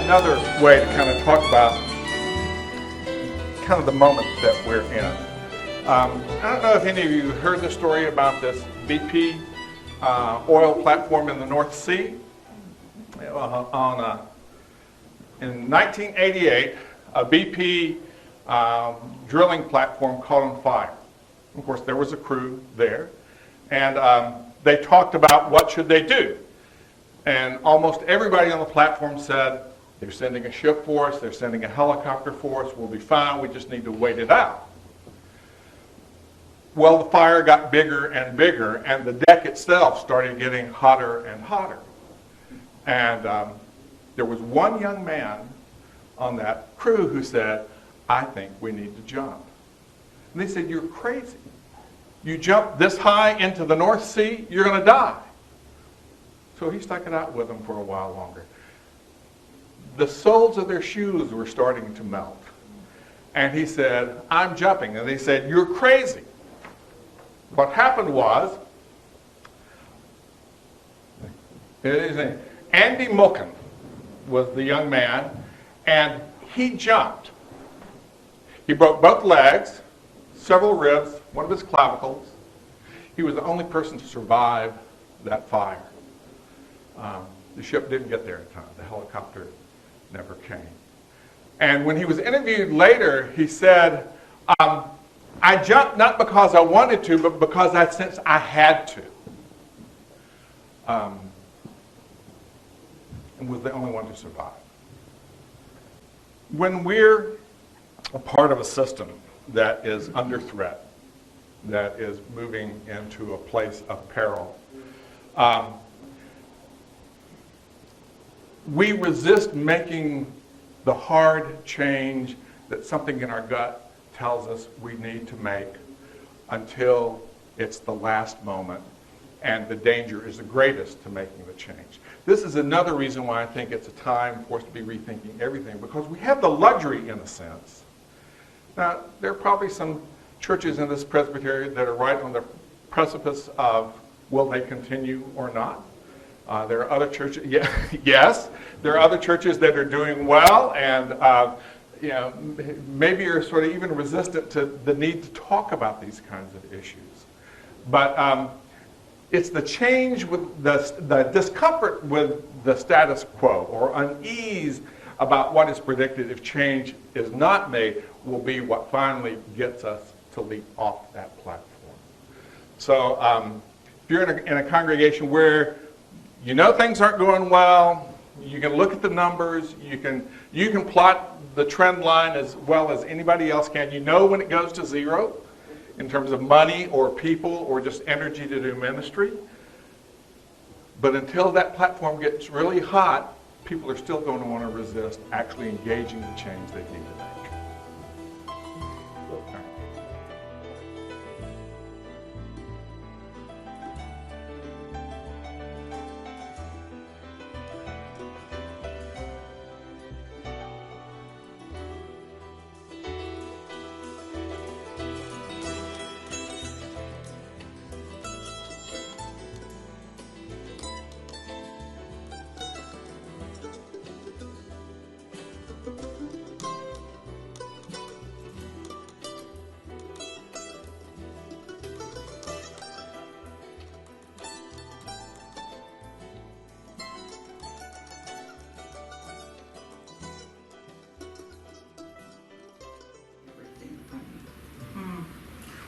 another way to kind of talk about kind of the moment that we're in. I don't know if any of you heard the story about this BP oil platform in the North Sea. In 1988, a BP drilling platform caught on fire. Of course, there was a crew there, and they talked about what should they do. And almost everybody on the platform said, they're sending a ship for us, they're sending a helicopter for us, we'll be fine, we just need to wait it out. Well, the fire got bigger and bigger, and the deck itself started getting hotter and hotter. And there was one young man on that crew who said, I think we need to jump. And they said, you're crazy. You jump this high into the North Sea, you're going to die. So he stuck it out with them for a while longer. The soles of their shoes were starting to melt. And he said, I'm jumping. And they said, you're crazy. What happened was, Andy Mulkin was the young man, and he jumped. He broke both legs, several ribs, one of his clavicles. He was the only person to survive that fire. The ship didn't get there in time. The helicopter never came. And when he was interviewed later, he said, I jumped not because I wanted to, but because I sensed I had to. And was the only one to survive. When we're a part of a system that is under threat, that is moving into a place of peril, we resist making the hard change that something in our gut tells us we need to make until it's the last moment and the danger is the greatest to making the change. This is another reason why I think it's a time for us to be rethinking everything, because we have the luxury, in a sense. Now, there are probably some churches in this Presbytery that are right on the precipice of will they continue or not. There are other churches, yes, there are other churches that are doing well, and maybe are sort of even resistant to the need to talk about these kinds of issues. But it's the change with the discomfort with the status quo, or unease about what is predicted if change is not made, will be what finally gets us to leap off that platform. So if you're in a congregation where you know things aren't going well, you can look at the numbers, you can plot the trend line as well as anybody else can. You know when it goes to zero in terms of money or people or just energy to do ministry. But until that platform gets really hot, people are still going to want to resist actually engaging the change they need to make.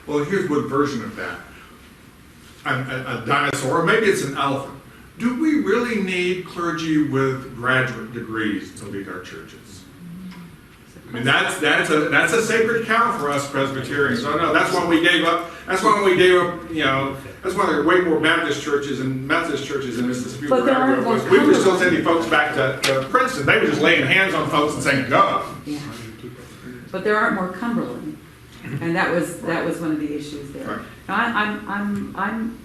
Well, here's one version of that. A dinosaur, or maybe it's an elephant. Do we really need clergy with graduate degrees to lead our churches? I mean, that's a sacred cow for us Presbyterians. So no, that's why we gave up. That's why we gave up. That's why there are way more Baptist churches and Methodist churches in Mississippi. We were still sending folks back to Princeton. They were just laying hands on folks and saying go. Yeah. But there aren't more Cumberland. And that was one of the issues there. Right. Now, I'm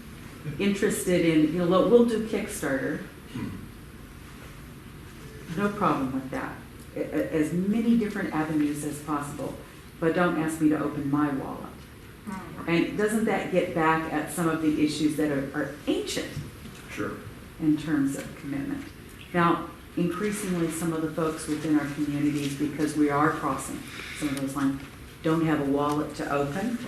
interested in, we'll do Kickstarter. No problem with that. As many different avenues as possible. But don't ask me to open my wallet. And doesn't that get back at some of the issues that are ancient? Sure. In terms of commitment. Now, increasingly some of the folks within our communities, because we are crossing some of those lines, don't have a wallet to open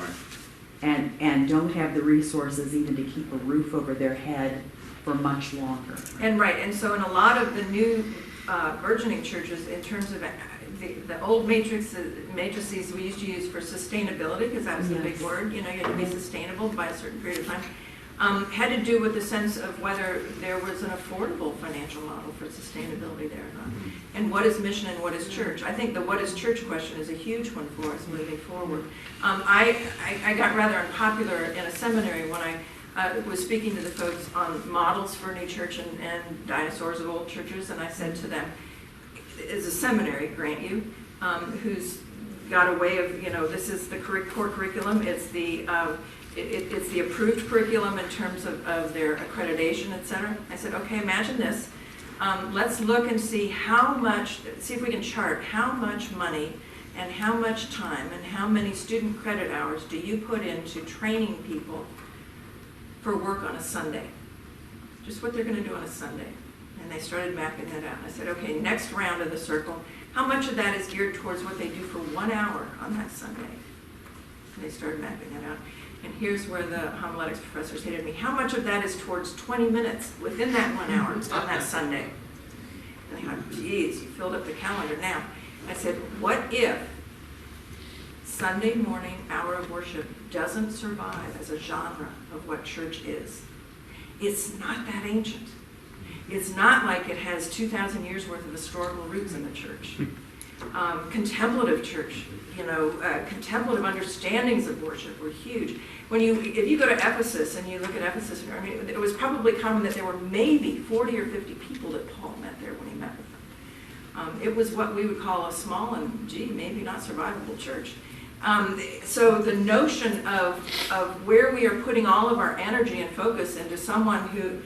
and don't have the resources even to keep a roof over their head for much longer. And right, and so in a lot of the new burgeoning churches, in terms of the old matrices we used to use for sustainability, because that was the big Yes. word, you had to be sustainable by a certain period of time, had to do with the sense of whether there was an affordable financial model for sustainability there or not. And what is mission and what is church? I think the what is church question is a huge one for us moving forward. I got rather unpopular in a seminary when I was speaking to the folks on models for new church and dinosaurs of old churches, and I said to them, is a seminary, grant you, who's got a way of, this is the core curriculum, it's the approved curriculum in terms of their accreditation, et cetera. I said, okay, imagine this. Let's look and see see if we can chart how much money and how much time and how many student credit hours do you put into training people for work on a Sunday. Just what they're going to do on a Sunday. And they started mapping that out. I said, okay, next round of the circle, how much of that is geared towards what they do for 1 hour on that Sunday? And they started mapping that out. And here's where the homiletics professors hated me. How much of that is towards 20 minutes within that 1 hour on that Sunday? And they thought, geez, you filled up the calendar now. I said, what if Sunday morning hour of worship doesn't survive as a genre of what church is? It's not that ancient. It's not like it has 2,000 years worth of historical roots in the church. Contemplative church, contemplative understandings of worship were huge. If you go to Ephesus and you look at Ephesus, it was probably common that there were maybe 40 or 50 people that Paul met there when he met with them. It was what we would call a small and, maybe not survivable church. So the notion of where we are putting all of our energy and focus into someone who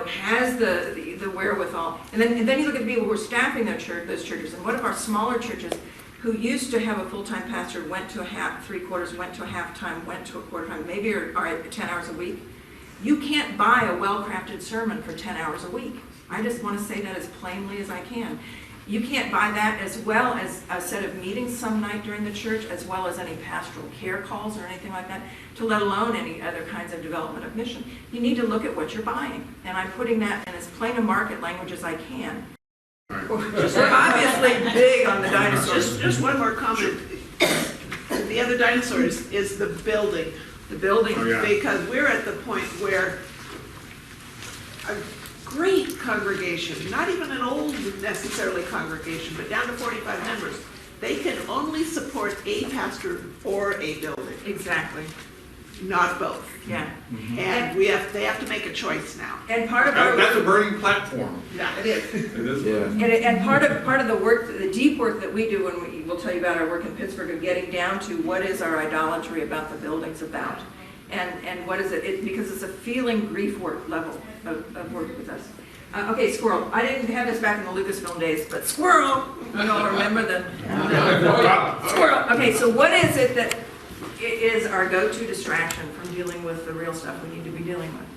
has the wherewithal, and then you look at the people who are staffing those churches, and what if our smaller churches who used to have a full-time pastor went to a half, three-quarters, went to a half-time, went to a quarter-time, maybe are at 10 hours a week. You can't buy a well-crafted sermon for 10 hours a week. I just want to say that as plainly as I can. You can't buy that, as well as a set of meetings some night during the church, as well as any pastoral care calls or anything like that, to let alone any other kinds of development of mission. You need to look at what you're buying. And I'm putting that in as plain a market language as I can. We're obviously big on the dinosaurs. Just one more comment. The other dinosaurs is the building. The building. Oh, yeah. Because we're at the point where a great congregation, not even an old necessarily congregation, but down to 45 members, they can only support a pastor or a building, Exactly. not both. Yeah. And they have to make a choice now. And part of our That's a burning platform. Yeah, it is. It is. Yeah. And part of the work, the deep work that we do when we'll tell you about our work in Pittsburgh, of getting down to what is our idolatry about the buildings about, and what is it because it's a feeling grief work level of work with us. Okay, squirrel. I didn't have this back in the Lucasfilm days, but squirrel. You all remember the squirrel. Okay, so what is it that is our go-to distraction from dealing with the real stuff we need to be dealing with?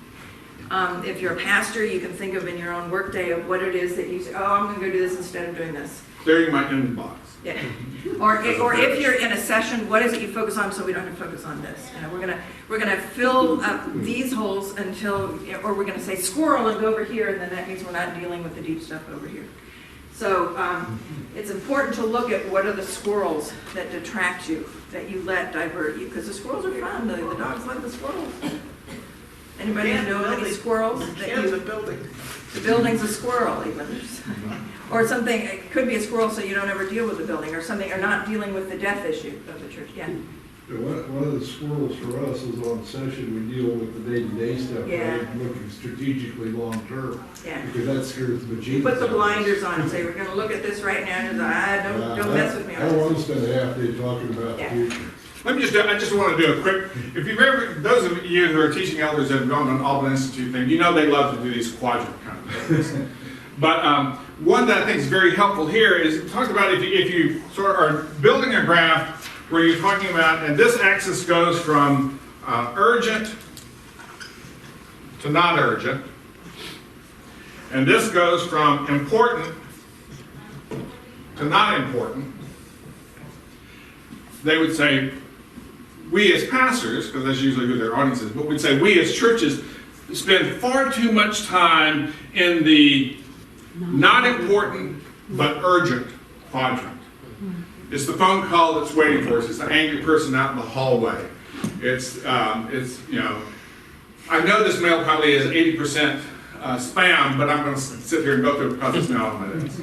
If you're a pastor, you can think of in your own workday of what it is that you say, oh, I'm going to go do this instead of doing this. Clearing my inbox. Yeah. Or if you're in a session, what is it you focus on so we don't have to focus on this? We're gonna fill up these holes or we're gonna say squirrel and go over here, and then that means we're not dealing with the deep stuff over here. So it's important to look at what are the squirrels that detract you, that you let divert you, because the squirrels are fun. The dogs love the squirrels. Anybody know any squirrels? The building. The building's a squirrel, even. Or something, it could be a squirrel so you don't ever deal with the building, or something, or not dealing with the death issue of the church. Yeah. One of the squirrels for us is on session, we deal with the day-to-day stuff, Yeah. right? Looking strategically long-term, Yeah. because that scares the bejesus. You put the out of us. blinders on and say, we're going to look at this right now, and don't mess with me I on don't want this. to spend a half day talking about Yeah. the future. I just want to do a quick, if you've ever, those of you who are teaching elders that have gone to an Alban Institute thing, you know they love to do these quadrant kind of things. But one that I think is very helpful here is talk about if you sort of are building a graph where you're talking about, and this axis goes from urgent to not urgent. And this goes from important to not important. They would say, we as pastors, because that's usually who their audience is, but we'd say we as churches spend far too much time in the not important but urgent quadrant. It's the phone call that's waiting for us. It's the angry person out in the hallway. It's you know, I know this mail probably is 80% spam, but I'm going to sit here and go through the process now on my list.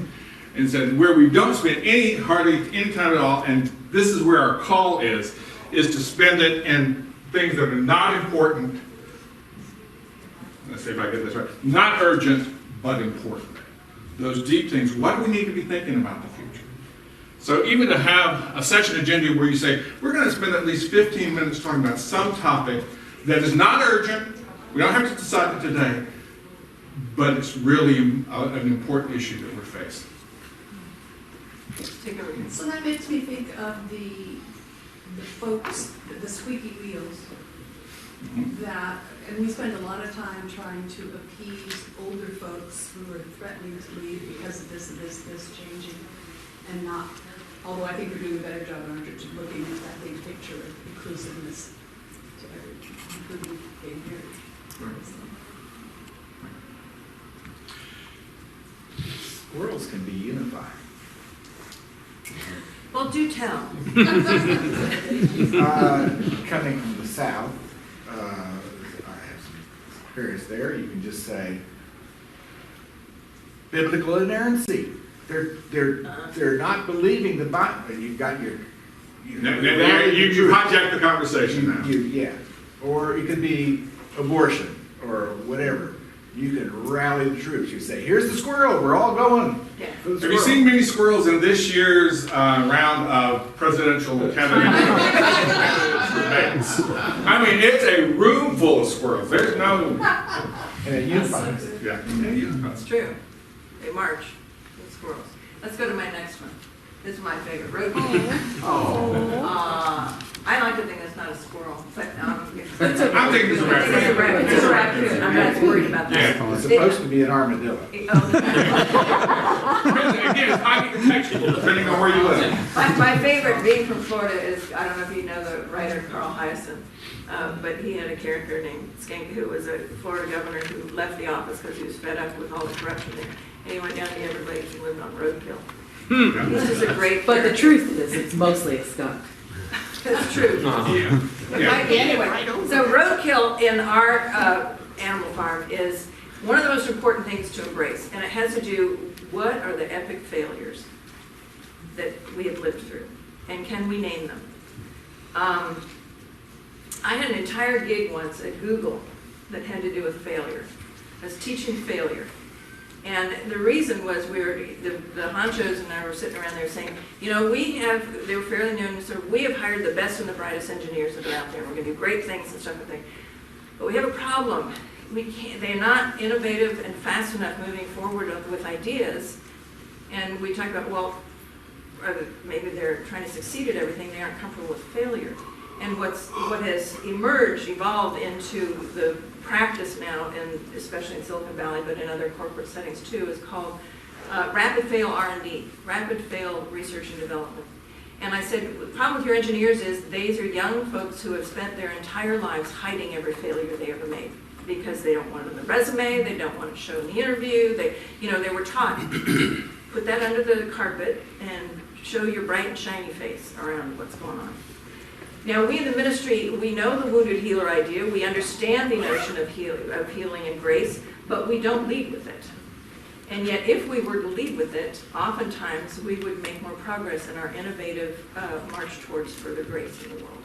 And said where we don't spend hardly any time at all, and this is where our call is to spend it in things that are not important. Let's see if I get this right. Not urgent, but important. Those deep things. What do we need to be thinking about the future? So even to have a session agenda where you say, we're going to spend at least 15 minutes talking about some topic that is not urgent, we don't have to decide it today, but it's really an important issue that we're facing. So that makes me think of the folks, the squeaky wheels, that, and we spend a lot of time trying to appease older folks who are threatening to leave because of this changing, and not, although I think we're doing a better job in our church of looking at that big picture of inclusiveness to everyone, including being married. Squirrels can be unified. Well, do tell. Coming from the south, I have some experience there. You can just say biblical inerrancy. They're not believing the Bible. You've got your You hijacked the conversation now. yeah, or it could be abortion or whatever. You can rally the troops. You say, "Here's the squirrel. We're all going." Yeah. For the Have you squirrel." seen many squirrels in this year's round of presidential candidate debates? I mean, it's a room full of squirrels. There's no. And it unifies. Yeah. It's true. They march with squirrels. Let's go to my next one. This is my favorite, Roadkill. I like to think it's not a squirrel, but I'm thinking it's a rabbit. It's a rabbit. It's a raccoon. I'm not worried about that. Yeah. It's supposed to be an armadillo. Again, it's highly contextual depending on where you live. My favorite, being from Florida, is, I don't know if you know the writer Carl Hyacin, but he had a character named Skink who was a Florida governor who left the office because he was fed up with all the corruption there. And he went down to the Everglades and lived on Roadkill. He's just a great But the character. truth is, it's mostly a skunk. It's true. Yeah. Anyway, so roadkill in our animal farm is one of the most important things to embrace, and it has to do, what are the epic failures that we have lived through, and can we name them? I had an entire gig once at Google that had to do with failure. I was teaching failure. And the reason was the honchos and I were sitting around there saying, you know, they were fairly known, so we have hired the best and the brightest engineers that are out there. We're going to do great things and stuff and things. But we have a problem. They're not innovative and fast enough moving forward with ideas. And we talk about, well, maybe they're trying to succeed at everything. They aren't comfortable with failure. And what has evolved into the practice now, especially in Silicon Valley, but in other corporate settings too, is called rapid fail R&D, rapid fail research and development. And I said, the problem with your engineers is these are young folks who have spent their entire lives hiding every failure they ever made because they don't want it on the resume, they don't want it shown in the interview, they were taught, put that under the carpet and show your bright and shiny face around what's going on. Now, we in the ministry, we know the wounded healer idea, we understand the notion of healing and grace, but we don't lead with it. And yet, if we were to lead with it, oftentimes we would make more progress in our innovative march towards further grace in the world.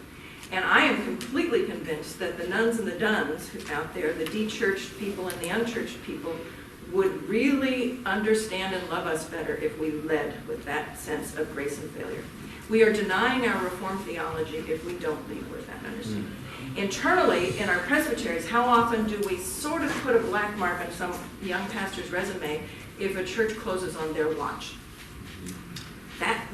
And I am completely convinced that the nuns and the duns out there, the de-churched people and the unchurched people, would really understand and love us better if we led with that sense of grace and failure. We are denying our Reformed theology if we don't lead with that understanding. Internally, in our presbyteries, how often do we sort of put a black mark on some young pastor's resume if a church closes on their watch?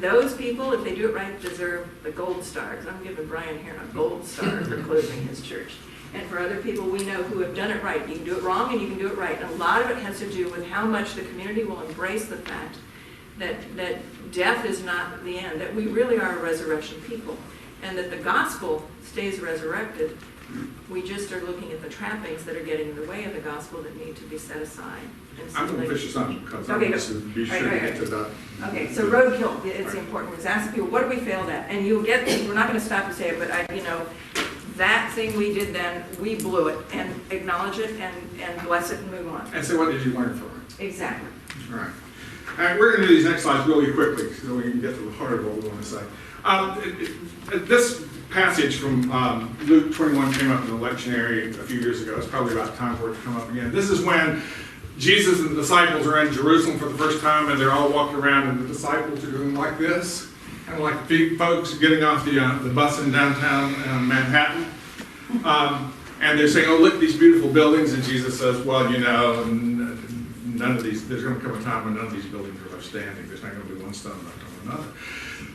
Those people, if they do it right, deserve the gold star. 'Cause I'm giving Brian here a gold star for closing his church. And for other people we know who have done it right, you can do it wrong and you can do it right. And a lot of it has to do with how much the community will embrace the fact that death is not the end, that we really are a resurrection people, and that the gospel stays resurrected. We just are looking at the trappings that are getting in the way of the gospel that need to be set aside. And so I'm going to fish this on because I Okay, want go. to be sure Right, to right, get to right. that. Okay, so roadkill, it's important, because ask people, what have we failed at? And you'll get, we're not gonna stop and say it, but that thing we did then, we blew it, and acknowledge it, and bless it, and move on. And so what did you learn from it? Exactly. All right. All right, we're going to do these next slides really quickly so we can get to the heart of what we want to say. This passage from Luke 21 came up in the lectionary a few years ago. It's probably about time for it to come up again. This is when Jesus and the disciples are in Jerusalem for the first time, and they're all walking around, and the disciples are doing like this, kind of like big folks getting off the bus in downtown Manhattan. And they're saying, oh, look at these beautiful buildings. And Jesus says, well, none of these, there's going to come a time when none of these buildings are left standing. There's not going to be one stone left on another.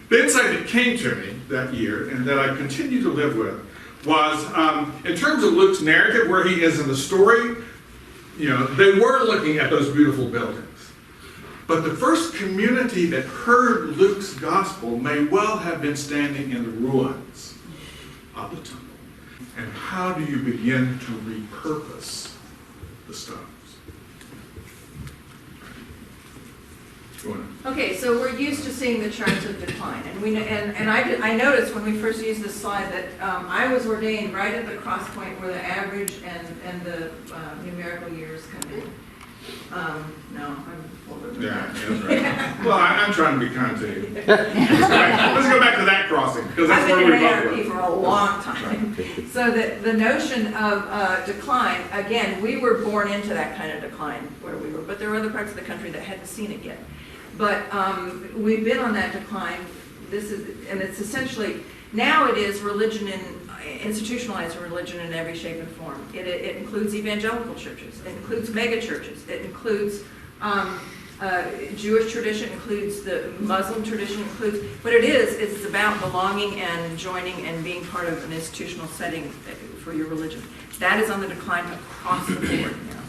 The insight that came to me that year, and that I continue to live with, was in terms of Luke's narrative, where he is in the story, they were looking at those beautiful buildings. But the first community that heard Luke's gospel may well have been standing in the ruins of the temple. And how do you begin to repurpose the stones? Go on. Okay, so we're used to seeing the charts of decline, and I noticed when we first used this slide that I was ordained right at the cross point where the average and the numerical years come in. No, I'm older than Yeah, that. that's right. Well, I'm trying to be kind to you. Let's go back to that crossing, because I've that's been where in we anarchy both for a long time. So the notion of decline, again, we were born into that kind of decline where we were, but there were other parts of the country that hadn't seen it yet. But we've been on that decline. And it's essentially, now it is religion institutionalized religion in every shape and form. It includes evangelical churches, it includes mega churches, it includes Jewish tradition, includes the Muslim tradition, includes what it is. It's about belonging and joining and being part of an institutional setting for your religion. That is on the decline across the board now.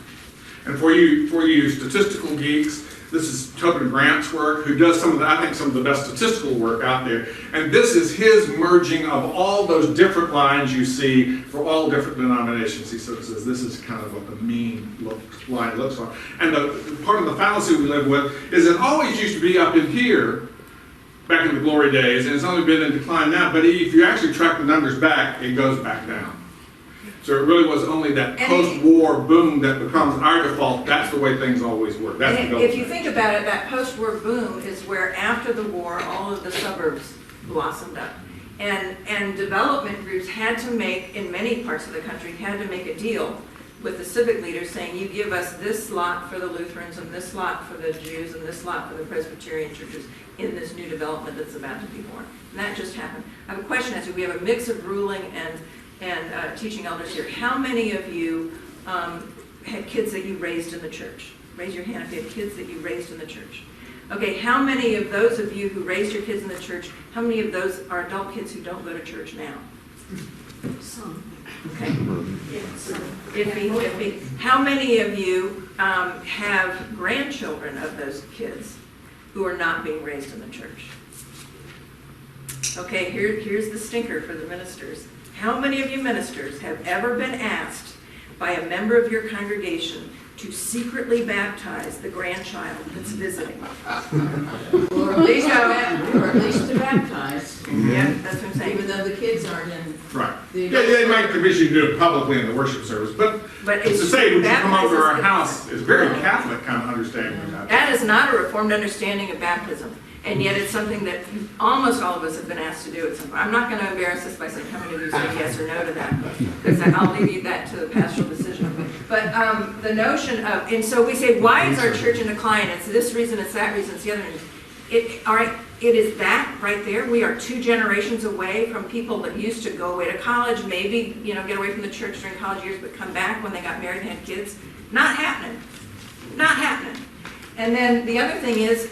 And for you statistical geeks, this is Tobin Grant's work, who does some of the best statistical work out there. And this is his merging of all those different lines you see for all different denominations. He sort of says this is kind of what the mean line looks like. And the part of the fallacy we live with is it always used to be up in here, back in the glory days, and it's only been in decline now. But if you actually track the numbers back, it goes back down. So it really was only that post-war boom that becomes our default. That's the way things always work. That's the if you think about it, that post-war boom is where after the war, all of the suburbs blossomed up. And development groups had to make, in many parts of the country, had to make a deal with the civic leaders saying, you give us this lot for the Lutherans and this lot for the Jews and this lot for the Presbyterian churches in this new development that's about to be born. And that just happened. I have a question as to, we have a mix of ruling and teaching elders here. How many of you had kids that you raised in the church? Raise your hand if you have kids that you raised in the church. Okay, how many of those of you who raised your kids in the church, how many of those are adult kids who don't go to church now? Some. Okay. Iffy. How many of you have grandchildren of those kids who are not being raised in the church? Okay, here's the stinker for the ministers. How many of you ministers have ever been asked by a member of your congregation to secretly baptize the grandchild that's visiting? Or at least to baptize, Yeah, that's what I'm saying. even though the kids aren't in. Right. Yeah, they might commission you to do it publicly in the worship service, but it's to say, would you come over to our house, is very Catholic kind of understanding of that. That is not a reformed understanding of baptism. And yet it's something that almost all of us have been asked to do at some point. I'm not going to embarrass us by saying how many of you say yes or no to that, because I'll leave you that to the pastoral decision. But the notion of, and so we say, why is our church in decline? It's this reason, it's that reason, it's the other reason. All right, it is that right there. We are 2 generations away from people that used to go away to college, maybe, get away from the church during college years, but come back when they got married and had kids. Not happening. Not happening. And then the other thing is,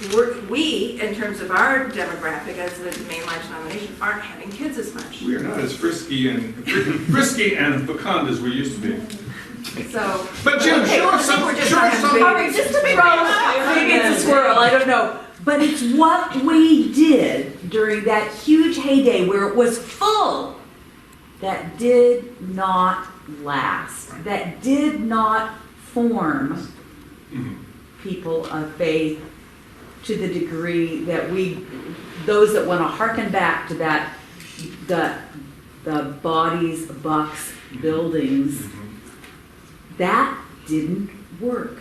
we, in terms of our demographic as the mainline denomination, aren't having kids as much. We are not as frisky and fecund as we used to be. So. But Jim, okay, show us I think some. we're just Show not us having some. babies. All right, just to throw, maybe it's a squirrel, I don't know. But it's what we did during that huge heyday where it was full that did not last, that did not form people of faith to the degree that those that want to hearken back to that, the bodies, bucks, buildings, that didn't work.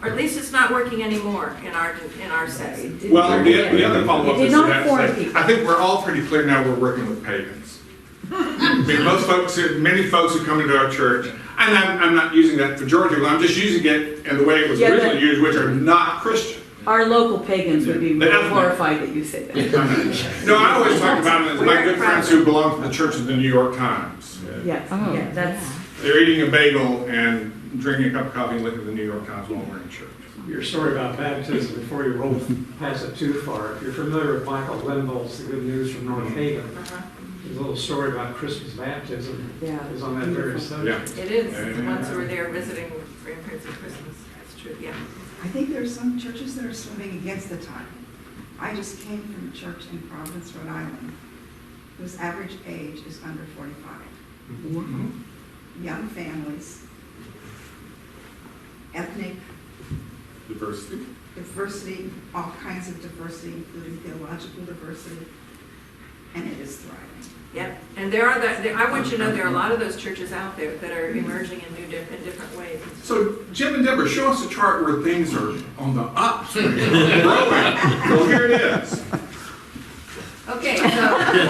Or at least it's not working anymore in our sense. Well, the other follow-up It did is not that form people. I think we're all pretty clear now we're working with pagans. I mean, many folks who come into our church, and I'm not using that pejoratively, I'm just using it in the way it was originally used, which are not Christian. Our local pagans would be The ethnic. horrified that you say that. No, I always talk about them as my good friends who belong to the Church of the New York Times. Yes, yeah, that's, They're eating a bagel and drinking a cup of coffee and looking at the New York Times while we're in church. Your story about baptism, before you roll past it too far, if you're familiar with Michael Linville's The Good News from North Haven, his little story about Christmas baptism yeah. is on that very subject. It is, the ones who are there visiting grandparents at Christmas, that's true, yeah. I think there are some churches that are swimming against the tide. I just came from a church in Providence, Rhode Island, whose average age is under 45. Young families, ethnic diversity, all kinds of diversity, including theological diversity, and it is thriving. Yep, and I want you to know there are a lot of those churches out there that are emerging in different ways. So, Jim and Deborah, show us a chart where things are on the up, growing. Well, here it is. Okay, so this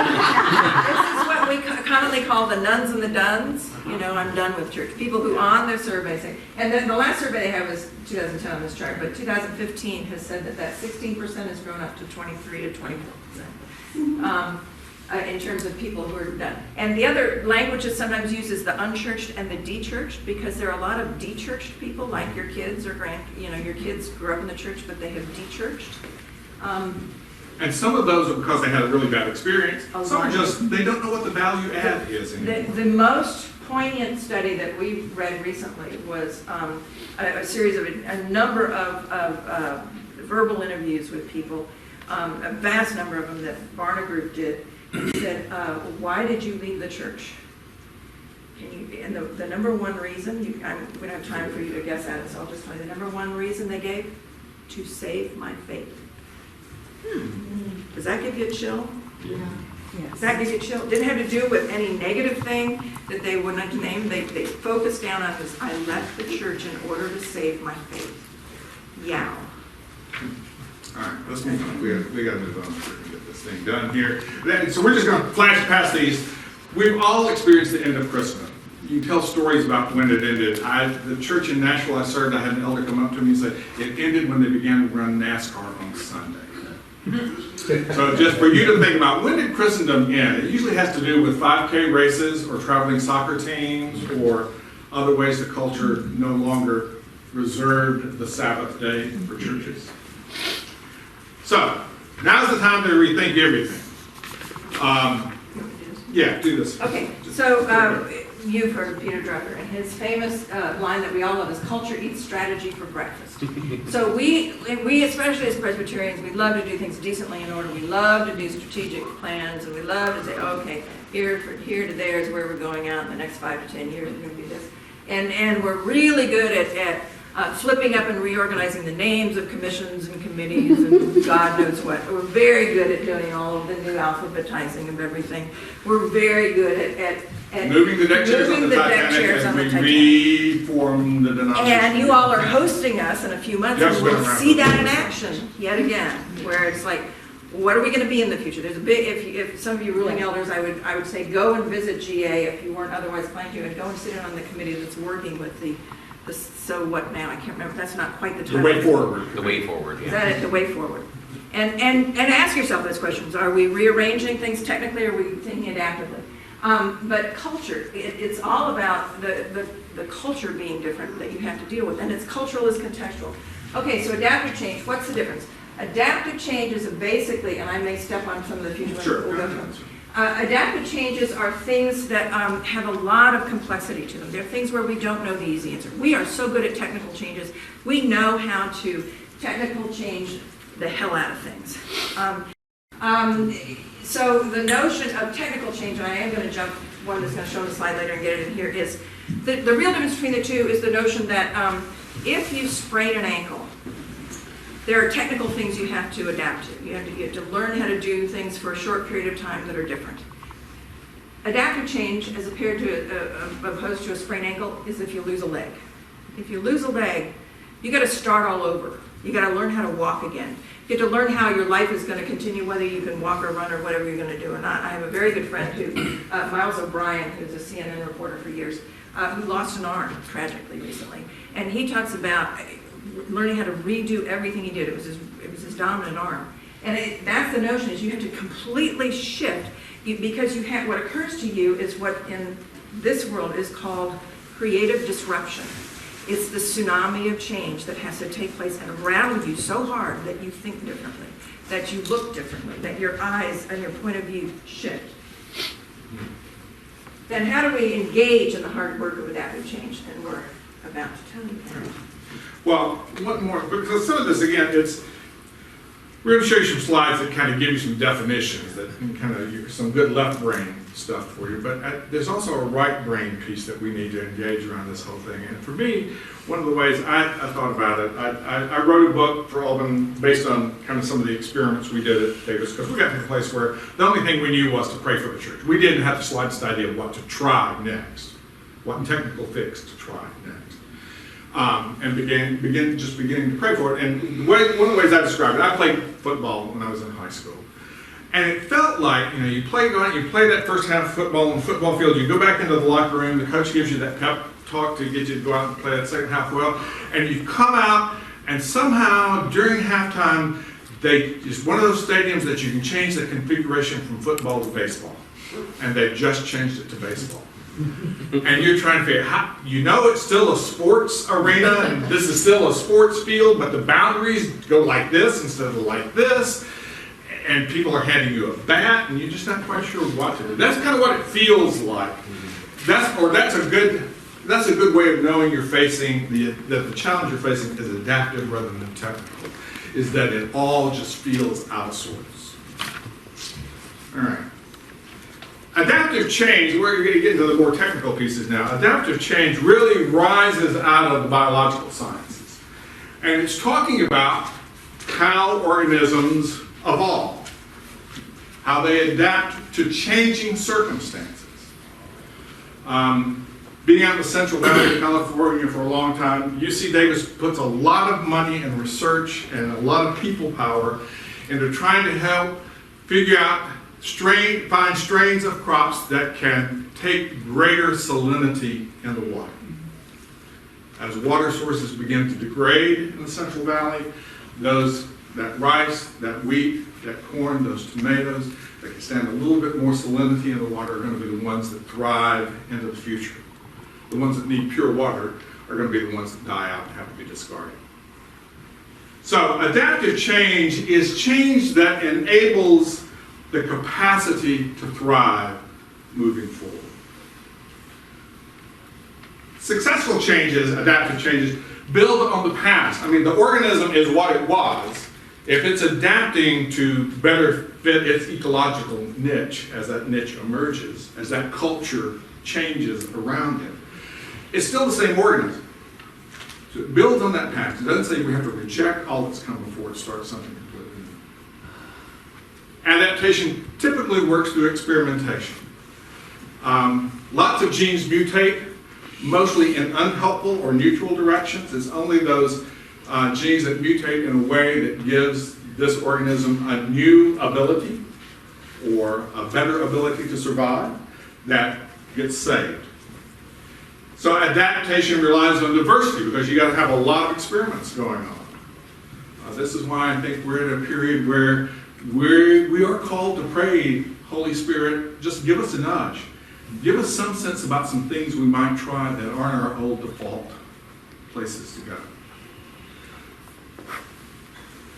is what we commonly call the nuns and the duns. You know, I'm done with church. People who on their survey say, and then the last survey they have is 2010 on this chart, but 2015 has said that 16% has grown up to 23 to 24%. In terms of people who are done. And the other language that sometimes uses the unchurched and the dechurched, because there are a lot of dechurched people, like your kids or your kids grew up in the church, but they have dechurched. And some of those are because they had a really bad experience. Some are just, they don't know what the value add is anymore. The most poignant study that we read recently was a series of a number of verbal interviews with people, a vast number of them that Barna Group did. He said, why did you leave the church? And the number one reason, we don't have time for you to guess at it, so I'll just tell you the number one reason they gave: to save my faith. Does that give you a chill? Yeah. Does that give you a chill? Didn't have to do with any negative thing that they wouldn't name. They focused down on this: I left the church in order to save my faith. Yow. All right, let's move on. We got to move on so we can get this thing done here. So we're just going to flash past these. We've all experienced the end of Christmas. You can tell stories about when it ended. The church in Nashville I served, I had an elder come up to me and say, it ended when they began to run NASCAR on Sunday. So just for you to think about, when did Christendom end? It usually has to do with 5K races or traveling soccer teams or other ways the culture no longer reserved the Sabbath day for churches. So, now's the time to rethink everything. Yeah, do this. Okay, so you've heard of Peter Drucker, and his famous line that we all love is, culture eats strategy for breakfast. So we, especially as Presbyterians, we love to do things decently in order. We love to do strategic plans, and we love to say, okay, here to there is where we're going out in the next 5 to 10 years, we're going to do this. And we're really good at flipping up and reorganizing the names of commissions and committees and God knows what. We're very good at doing all of the new alphabetizing of everything. We're very good at moving the deck chairs on the Titanic as we reform the denomination. And you all are hosting us in a few months, and we'll see that in action yet again, where it's like, what are we going to be in the future? There's a big, if some of you ruling elders, I would say go and visit GA if you weren't otherwise planning to, and go and sit in on the committee that's working with the so what now? I can't remember. That's not quite the time. The way forward. The way forward, yeah. Is that it? The way forward. And ask yourself those questions. Are we rearranging things technically, or are we thinking adaptively? But culture, it's all about the culture being different that you have to deal with. And it's cultural is contextual. Okay, so adaptive change, what's the difference? Adaptive change is basically, and I may step on some of the future ones. Sure. We'll go through them. Adaptive changes are things that have a lot of complexity to them. They're things where we don't know the easy answer. We are so good at technical changes. We know how to technical change the hell out of things. So the notion of technical change, and I am going to jump one that's going to show on the slide later and get it in here, is the real difference between the two is the notion that if you sprain an ankle, there are technical things you have to adapt to. You have to learn how to do things for a short period of time that are different. Adaptive change, as opposed to a sprained ankle, is if you lose a leg. If you lose a leg, you got to start all over. You got to learn how to walk again. You have to learn how your life is going to continue, whether you can walk or run or whatever you're going to do or not. I have a very good friend who, Miles O'Brien, who's a CNN reporter for years, who lost an arm tragically recently, and he talks about learning how to redo everything he did. It was his dominant arm. And that's the notion, is you have to completely shift, because what occurs to you is what in this world is called creative disruption. It's the tsunami of change that has to take place and rattle you so hard that you think differently, that you look differently, that your eyes and your point of view shift. Then how do we engage in the hard work of adaptive change? And we're about to tell you that. Well, one more, because some of this, again, we're going to show you some slides that kind of give you some definitions, that kind of some good left brain stuff for you, but there's also a right brain piece that we need to engage around this whole thing. And for me, one of the ways I thought about it, I wrote a book for Alban based on kind of some of the experiments we did at Davis, because we got to the place where the only thing we knew was to pray for the church. We didn't have the slightest idea of what to try next, what technical fix to try next. And beginning to pray for it. And one of the ways I describe it, I played football when I was in high school. And it felt like, you play that first half of football on the football field, you go back into the locker room, the coach gives you that pep talk to get you to go out and play that second half well, and you come out, and somehow during halftime, it's one of those stadiums that you can change the configuration from football to baseball. And they've just changed it to baseball. And you're trying to figure out, it's still a sports arena, and this is still a sports field, but the boundaries go like this instead of like this, and people are handing you a bat, and you're just not quite sure what to do. That's kind of what it feels like. That's a good way of knowing you're facing, that the challenge you're facing is adaptive rather than technical, is that it all just feels out of sorts. All right. Adaptive change, we're going to get into the more technical pieces now. Adaptive change really rises out of the biological sciences. And it's talking about how organisms evolve, how they adapt to changing circumstances. Being out in the Central Valley of California for a long time, UC Davis puts a lot of money and research and a lot of people power into trying to help figure out find strains of crops that can take greater salinity in the water. As water sources begin to degrade in the Central Valley, that rice, that wheat, that corn, those tomatoes that can stand a little bit more salinity in the water are going to be the ones that thrive into the future. The ones that need pure water are going to be the ones that die out and have to be discarded. So adaptive change is change that enables the capacity to thrive moving forward. Successful changes, adaptive changes, build on the past. The organism is what it was. If it's adapting to better fit its ecological niche, as that niche emerges, as that culture changes around it, it's still the same organism. So it builds on that past. It doesn't say we have to reject all that's come before it starts something completely new. Adaptation typically works through experimentation. Lots of genes mutate, mostly in unhelpful or neutral directions. It's only those genes that mutate in a way that gives this organism a new ability or a better ability to survive that gets saved. So adaptation relies on diversity, because you got to have a lot of experiments going on. This is why I think we're in a period where we are called to pray, Holy Spirit, just give us a nudge. Give us some sense about some things we might try that aren't our old default places to go.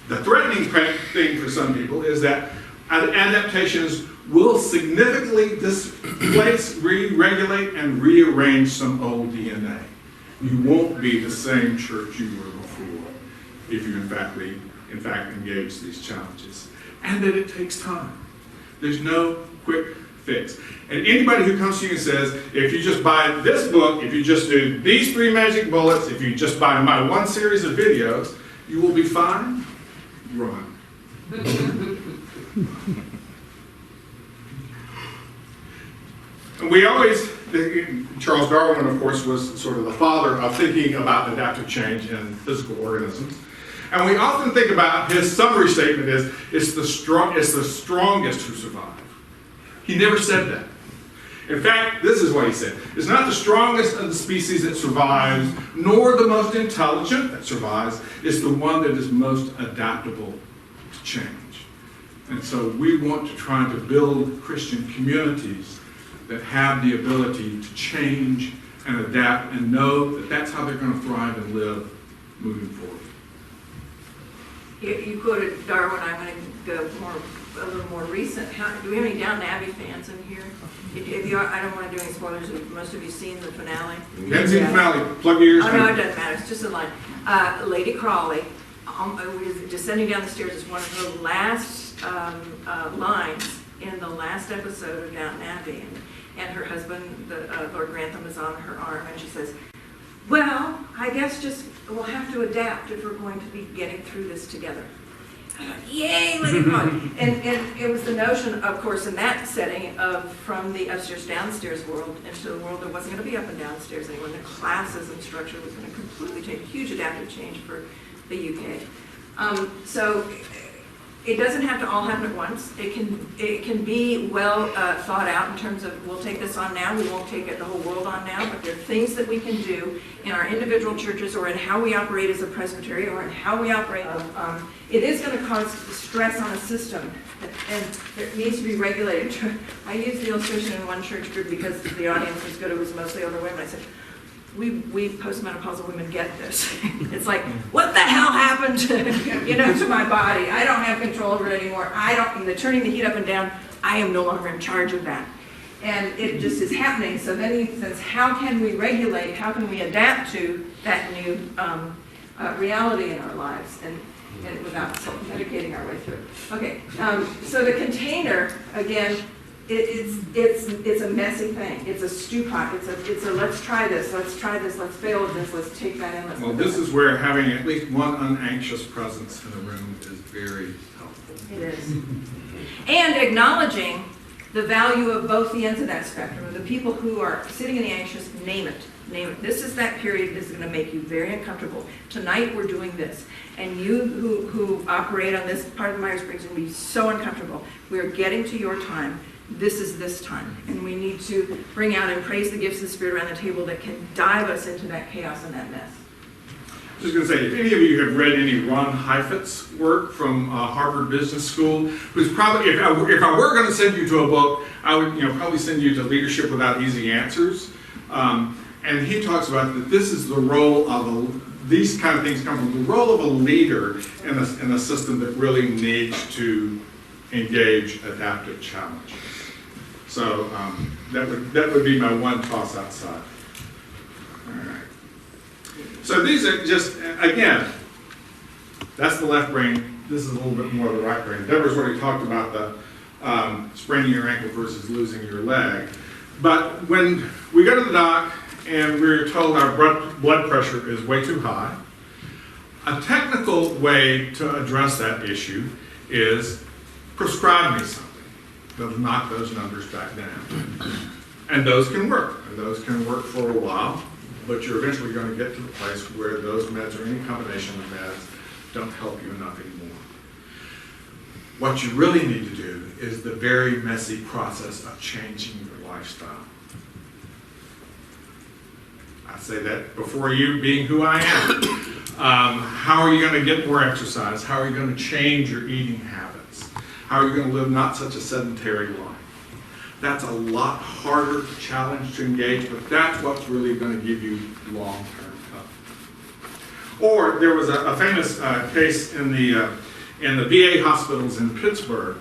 The threatening thing for some people is that adaptations will significantly displace, re-regulate, and rearrange some old DNA. You won't be the same church you were before if you in fact engage these challenges. And that it takes time. There's no quick fix. And anybody who comes to you and says, if you just buy this book, if you just do these 3 magic bullets, if you just buy my 1 series of videos, you will be fine, run. And we always, Charles Darwin, of course, was sort of the father of thinking about adaptive change in physical organisms. And we often think about his summary statement is, it's the strongest who survive. He never said that. In fact, this is what he said. It's not the strongest of the species that survives, nor the most intelligent that survives. It's the one that is most adaptable to change. And so we want to try to build Christian communities that have the ability to change and adapt and know that that's how they're going to thrive and live moving forward. You quoted Darwin. I'm going to go a little more recent. Do we have any Downton Abbey fans in here? If you are, I don't want to do any spoilers. Have most of you seen the finale? You haven't seen the finale. Plug your ears. Oh, no, it doesn't matter. It's just a line. Lady Crawley was descending down the stairs. It's one of her last lines in the last episode of Downton Abbey. And her husband, Lord Grantham, is on her arm, and she says, well, I guess just we'll have to adapt if we're going to be getting through this together. I thought, yay, Lady Crawley. And it was the notion, of course, in that setting of from the upstairs-downstairs world into the world that wasn't going to be up and downstairs anymore. The classes and structure was going to completely change, huge adaptive change for the UK. So it doesn't have to all happen at once. It can be well thought out in terms of we'll take this on now, we won't take it the whole world on now, but there are things that we can do in our individual churches or in how we operate as a presbytery or in how we operate. It is going to cause stress on a system and it needs to be regulated. I used the illustration in one church group because the audience was good, it was mostly older women. I said, we postmenopausal women get this. It's like, what the hell happened to my body? I don't have control over it anymore. Turning the heat up and down, I am no longer in charge of that. And it just is happening. So then he says, how can we regulate, how can we adapt to that new reality in our lives and without self-medicating our way through it? Okay, so the container, again, it's a messy thing. It's a stew pot. It's a let's try this, let's fail at this, let's take that in. Well, this is where having at least one unanxious presence in the room is very helpful. It is. And acknowledging the value of both the ends of that spectrum. The people who are sitting in the anxious, name it. Name it. This is that period that's going to make you very uncomfortable. Tonight we're doing this. And you who operate on this part of the Myers-Briggs are going to be so uncomfortable. We're getting to your time. This is this time. And we need to bring out and praise the gifts of the Spirit around the table that can dive us into that chaos and that mess. I was going to say, if any of you have read any Ron Heifetz's work from Harvard Business School, who's probably, if I were going to send you to a book, I would probably send you to Leadership Without Easy Answers. And he talks about that this is the role of these kind of things come from the role of a leader in a system that really needs to engage adaptive challenges. So that would be my one toss outside. All right. So these are just, again, that's the left brain. This is a little bit more of the right brain. Deborah's already talked about the spraining your ankle versus losing your leg. But when we go to the doc and we're told our blood pressure is way too high, a technical way to address that issue is prescribe me something that'll knock those numbers back down. And those can work. And those can work for a while, but you're eventually going to get to the place where those meds or any combination of meds don't help you enough anymore. What you really need to do is the very messy process of changing your lifestyle. I say that before you being who I am. How are you going to get more exercise? How are you going to change your eating habits? How are you going to live not such a sedentary life? That's a lot harder challenge to engage, but that's what's really going to give you long-term health. Or there was a famous case in the in the VA hospitals in Pittsburgh.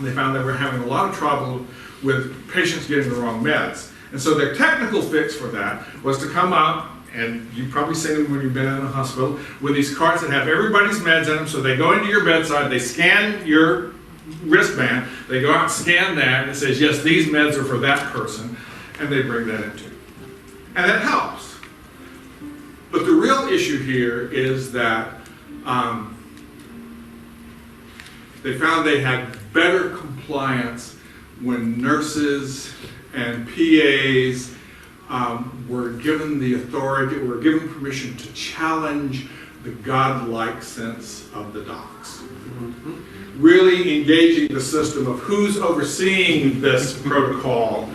They found they were having a lot of trouble with patients getting the wrong meds. And so their technical fix for that was to come up, and you've probably seen them when you've been in a hospital, with these carts that have everybody's meds in them. So they go into your bedside, they scan your wristband, they go out and scan that, and it says, yes, these meds are for that person, and they bring that into. And that helps. But the real issue here is that they found they had better compliance when nurses and PAs were given the authority, were given permission to challenge the godlike sense of the docs. Really engaging the system of who's overseeing this protocol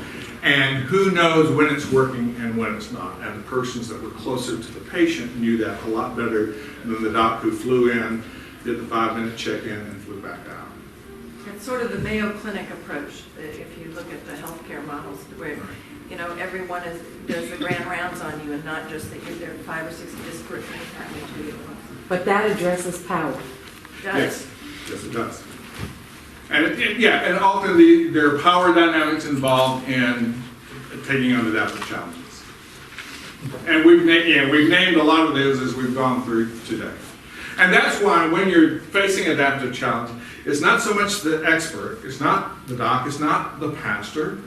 and who knows when it's working and when it's not. And the persons that were closer to the patient knew that a lot better than the doc who flew in, did the 5-minute check-in, and flew back out. It's sort of the Mayo Clinic approach, if you look at the healthcare models, where everyone does the grand rounds on you, and not just that you're there 5 or 6 disparate things happening to you. But that addresses power. Yes, yes it does. And and ultimately there are power dynamics involved in taking on adaptive challenges. And we've named a lot of those as we've gone through today. And that's why when you're facing adaptive challenge, it's not so much the expert, it's not the doc, it's not the pastor.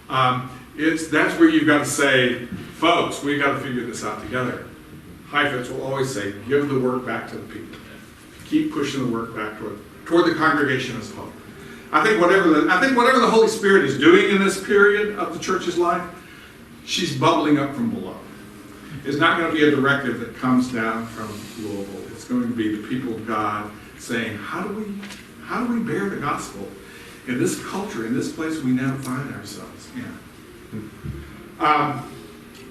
That's where you've got to say, folks, we've got to figure this out together. Heifetz will always say, give the work back to the people. Keep pushing the work back toward the congregation as a whole. I think whatever the Holy Spirit is doing in this period of the church's life, she's bubbling up from below. It's not going to be a directive that comes down from Louisville. It's going to be the people of God saying, how do we bear the gospel in this culture, in this place we now find ourselves in?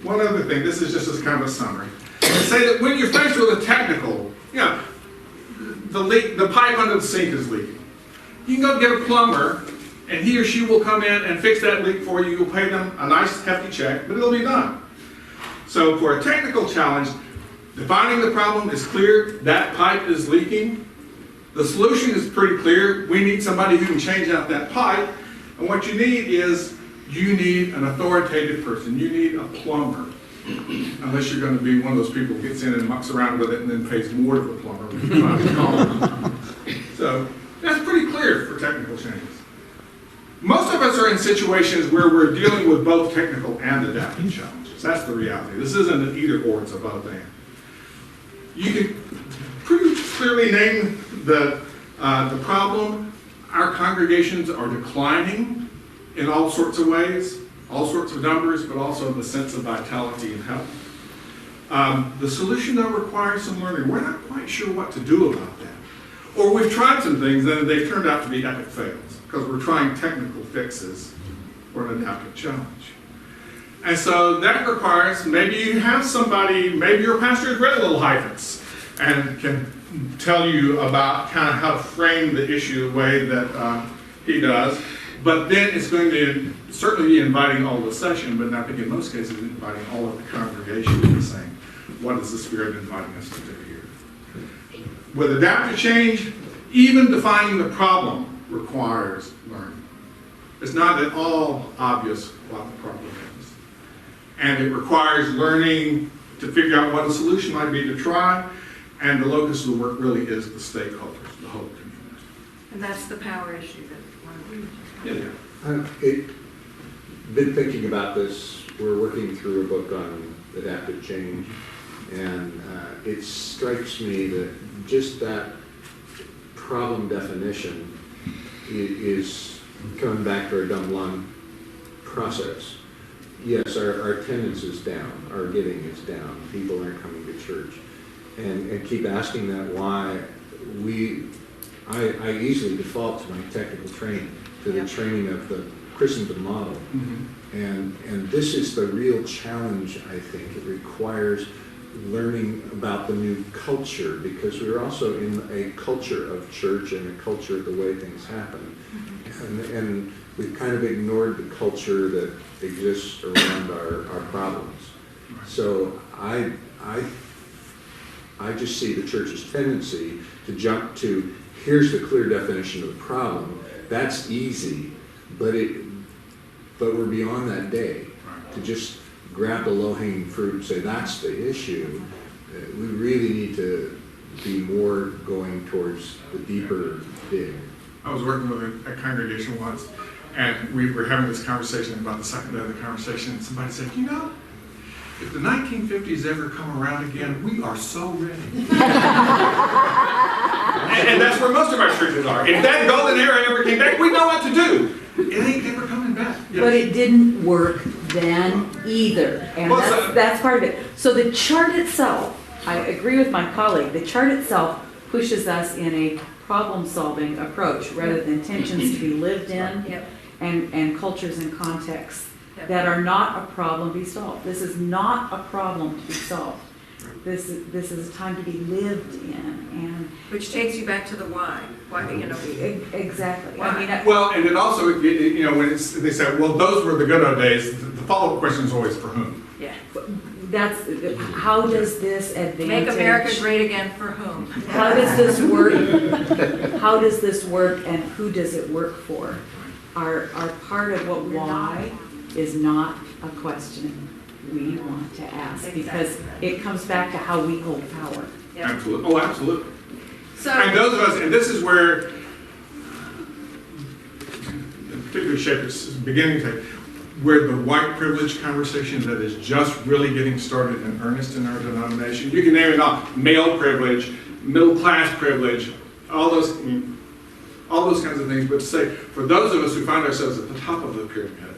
One other thing, this is just as kind of a summary. Say that when you're faced with a technical, the pipe under the sink is leaking. You can go get a plumber, and he or she will come in and fix that leak for you. You'll pay them a nice hefty check, but it'll be done. So for a technical challenge, defining the problem is clear. That pipe is leaking. The solution is pretty clear. We need somebody who can change out that pipe. And what you need an authoritative person. You need a plumber. Unless you're going to be one of those people who gets in and mucks around with it and then pays more to the plumber when you finally call him. So that's pretty clear for technical changes. Most of us are in situations where we're dealing with both technical and adaptive challenges. That's the reality. This isn't an either or, it's a both and. You can pretty clearly name the problem. Our congregations are declining in all sorts of ways, all sorts of numbers, but also the sense of vitality and health. The solution, though, requires some learning. We're not quite sure what to do about that. Or we've tried some things and they've turned out to be epic fails because we're trying technical fixes for an adaptive challenge. And so that requires, maybe you have somebody, maybe your pastor has read a little Heifetz and can tell you about kind of how to frame the issue the way that he does. But then it's going to certainly be inviting all of the session, but I think in most cases inviting all of the congregation and saying, what is the Spirit inviting us to do here? With adaptive change, even defining the problem requires learning. It's not at all obvious what the problem is. And it requires learning to figure out what a solution might be to try, and the locus of the work really is the stakeholders, the whole community. And that's the power issue that one. Been thinking about this. We're working through a book on adaptive change, and it strikes me that just that problem definition is coming back to our dumb lung process. Yes, our attendance is down, our giving is down, people aren't coming to church, and keep asking that why. I easily default to my technical training, to the training of the Christendom model. Mm-hmm. And this is the real challenge, I think. It requires learning about the new culture, because we're also in a culture of church and a culture of the way things happen. Mm-hmm. And we've kind of ignored the culture that exists around our problems. So I just see the church's tendency to jump to, here's the clear definition of the problem. That's easy, but we're beyond that day. To just grab the low-hanging fruit and say that's the issue, we really need to be more going towards the deeper dig. I was working with a congregation once, and we were having this conversation about the second day of the conversation, and somebody said, you know, if the 1950s ever come around again, we are so ready. and that's where most of our churches are. If that golden era ever came back, we know what to do. It ain't ever coming back. Yes. But it didn't work then either, and Well, that's part of it. So the chart itself, I agree with my colleague, the chart itself pushes us in a problem-solving approach rather than tensions to be lived in Yep. and cultures and contexts Yep. that are not a problem to be solved. This is not a problem to be solved. This is a time to be lived in, and Which takes you back to the why. Why, you know. exactly. Why? I mean, Well, and it also, you know, when they say, well, those were the good old days, the follow-up question is always for whom? Yeah. that's how does this advantage? Make America great again for whom? How does this work? How does this work, and who does it work for? Are part of what why is not a question we want to ask, because it comes back to how we hold power. Yep. Absolutely. Oh, absolutely. So, And those of us, and this is where, particularly Shaper's beginning to, where the white privilege conversation that is just really getting started in earnest in our denomination, you can name it all, male privilege, middle class privilege, all those kinds of things, but to say, for those of us who find ourselves at the top of the pyramid,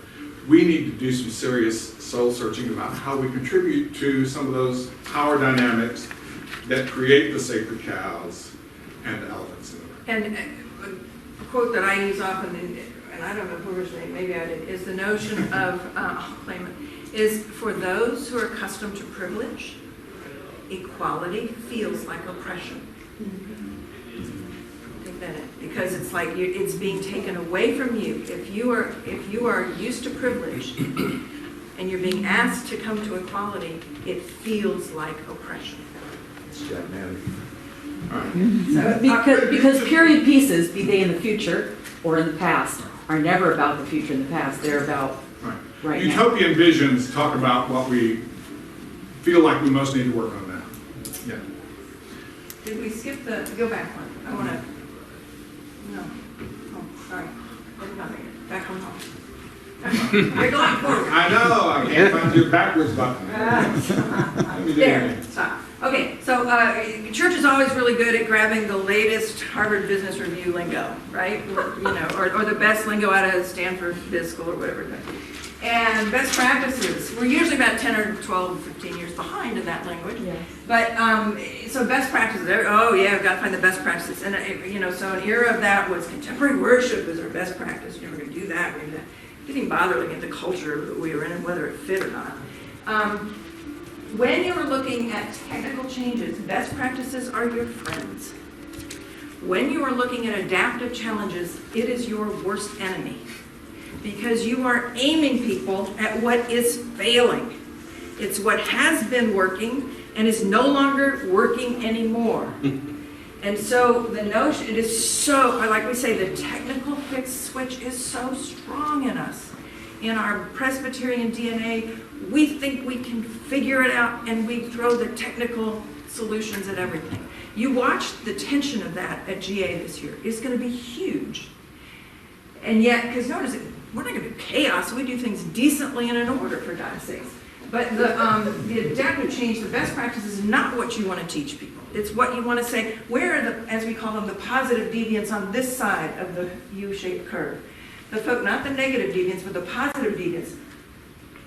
we need to do some serious soul searching about how we contribute to some of those power dynamics that create the sacred cows and the elephants in the room. and a quote that I use often, and I don't know who originated, maybe I did, is the notion of, I'll claim it, is for those who are accustomed to privilege, equality feels like oppression. Take that in, because it's like it's being taken away from you. If you are used to privilege and you're being asked to come to equality, it feels like oppression. It's gigantic. Because period pieces, be they in the future or in the past, are never about the future and the past. They're about right now. Utopian visions talk about what we feel like we most need to work on now. Yeah. Did we skip go back one? I want to, no. Oh, sorry. Back on home. We're going forward. I know, I can't find your backwards button. Let me do it There, again. stop. Okay, so church is always really good at grabbing the latest Harvard Business Review lingo, right? Or the best lingo out of Stanford Biz School or whatever. And best practices, we're usually about 10 or 12, 15 years behind in that language. Yes. But, so best practices, oh yeah, I've got to find the best practices. And, so an era of that was contemporary worship was our best practice. We're going to do that, we're going to do that. Didn't bother looking at the culture that we were in and whether it fit or not. When you're looking at technical changes, best practices are your friends. When you are looking at adaptive challenges, it is your worst enemy, because you are aiming people at what is failing. It's what has been working and is no longer working anymore. And so the notion, it is so, like we say, the technical fix switch is so strong in us. In our Presbyterian DNA, we think we can figure it out, and we throw the technical solutions at everything. You watch the tension of that at GA this year. It's going to be huge. And yet, because notice, we're not going to be chaos. We do things decently and in order, for God's sakes. But the adaptive change, the best practices, is not what you want to teach people. It's what you want to say, where are the, as we call them, the positive deviants on this side of the U-shaped curve. The folk, not the negative deviants, but the positive deviants.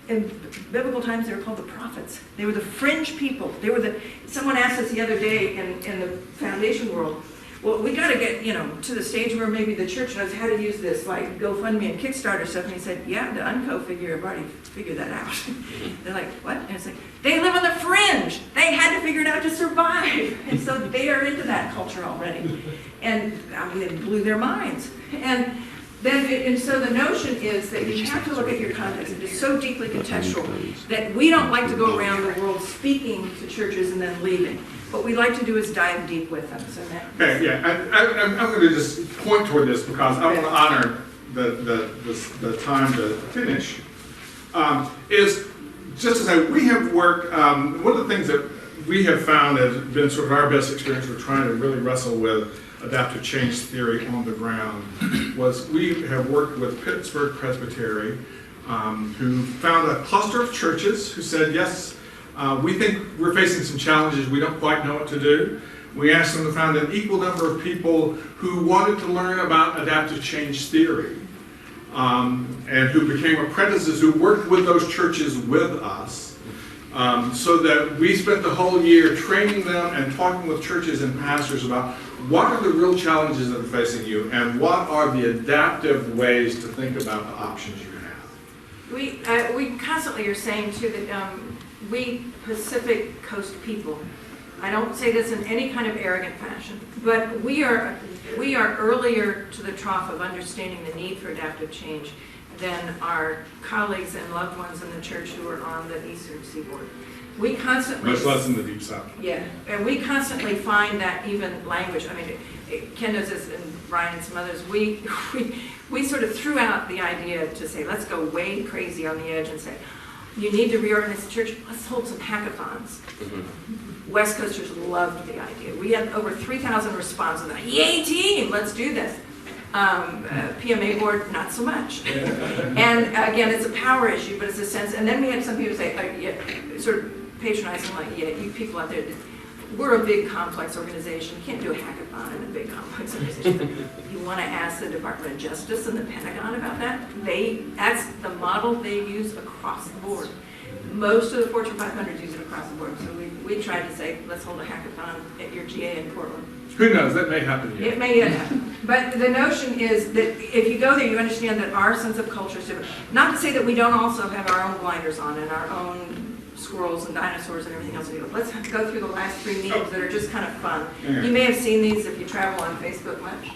In biblical times, they were called the prophets. They were the fringe people. They were someone asked us the other day in the foundation world, well, we got to get, to the stage where maybe the church knows how to use this, like GoFundMe and Kickstarter stuff. And he said, yeah, the UNCO figure, I've already figured that out. They're like, what? And it's like, they live on the fringe. They had to figure it out to survive. And so they are into that culture already. And it blew their minds. And so the notion is that you have to look at your context. It is so deeply contextual that we don't like to go around the world speaking to churches and then leaving. what we like to do is dive deep with them, so that. Okay, yeah, I'm going to just point toward this because I want to honor the time to finish. Is just to say, we have worked, one of the things that we have found has been sort of our best experience with trying to really wrestle with adaptive change theory on the ground was we have worked with Pittsburgh Presbytery, who found a cluster of churches who said, yes, we think we're facing some challenges, we don't quite know what to do. We asked them to find an equal number of people who wanted to learn about adaptive change theory, and who became apprentices who worked with those churches with us, so that we spent the whole year training them and talking with churches and pastors about what are the real challenges that are facing you and what are the adaptive ways to think about the options you have. We constantly are saying too that we Pacific Coast people, I don't say this in any kind of arrogant fashion, but we are earlier to the trough of understanding the need for adaptive change than our colleagues and loved ones in the church who are on the eastern seaboard. We constantly... Much less in the deep south. Yeah, and we constantly find that even language, I mean, Ken does this and Brian and some others, we sort of threw out the idea to say, let's go way crazy on the edge and say, you need to reorganize the church, let's hold some hackathons. Mm-hmm. West Coasters loved the idea. We had over 3,000 responses. Yay team, let's do this. PMA board, not so much. And again, it's a power issue, but it's a sense, and then we had some people say, yeah, sort of patronizing, like, yeah, you people out there, we're a big complex organization. You can't do a hackathon in a big complex organization. You want to ask the Department of Justice and the Pentagon about that? That's the model they use across the board. Most of the Fortune 500 use it across the board. So we tried to say, let's hold a hackathon at your GA in Portland. Who knows, that may happen yet. It may yet happen. But the notion is that if you go there, you understand that our sense of culture is different. Not to say that we don't also have our own blinders on and our own squirrels and dinosaurs and everything else. Let's go through the last 3 memes that are just kind of fun. Yeah. You may have seen these if you travel on Facebook much.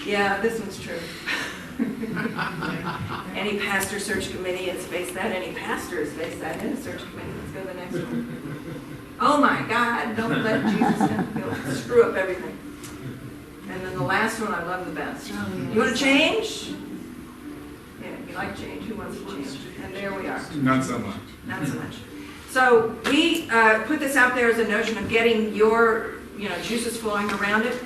Yeah, this one's true. Any pastor search committee has faced that. Any pastor has faced that in a search committee. Let's go to the next one. Oh my God, don't let Jesus screw up everything. And then the last one I love the best. You want to change? Yeah, you like change. Who wants to change? And there we are. Not so much. Not so much. So we put this out there as a notion of getting your juices flowing around it.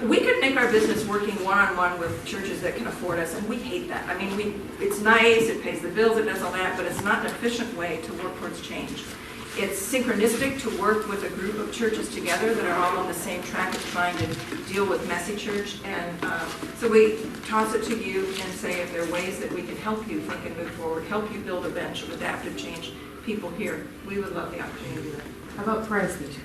We could make our business working one-on-one with churches that can afford us, and we hate that. I mean, it's nice, it pays the bills, it does all that, but it's not an efficient way to work towards change. It's synchronistic to work with a group of churches together that are all on the same track of trying to deal with messy church. And so we toss it to you and say if there are ways that we can help you think and move forward, help you build a bench of adaptive change people here. We would love the opportunity to do that. How about presbyteries?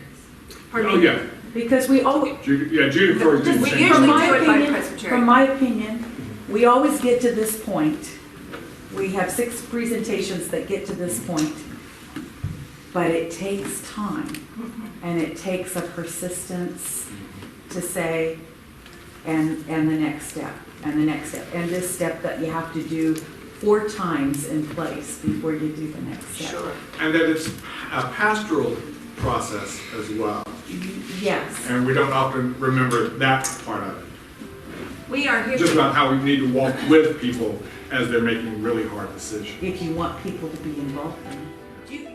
Pardon Oh, me? yeah. Because we always, Judy Corey's doing the We same usually thing. do it by Presbytery. from my opinion, we always get to this point. We have 6 presentations that get to this point, but it takes time, and it takes a persistence to say, and the next step, and the next step, and this step that you have to do 4 times in place before you do the next step. Sure. And that it's a pastoral process as well. Yes. And we don't often remember that part of it. We are here. Just about how we need to walk with people as they're making really hard decisions. If you want people to be involved in it. Do you-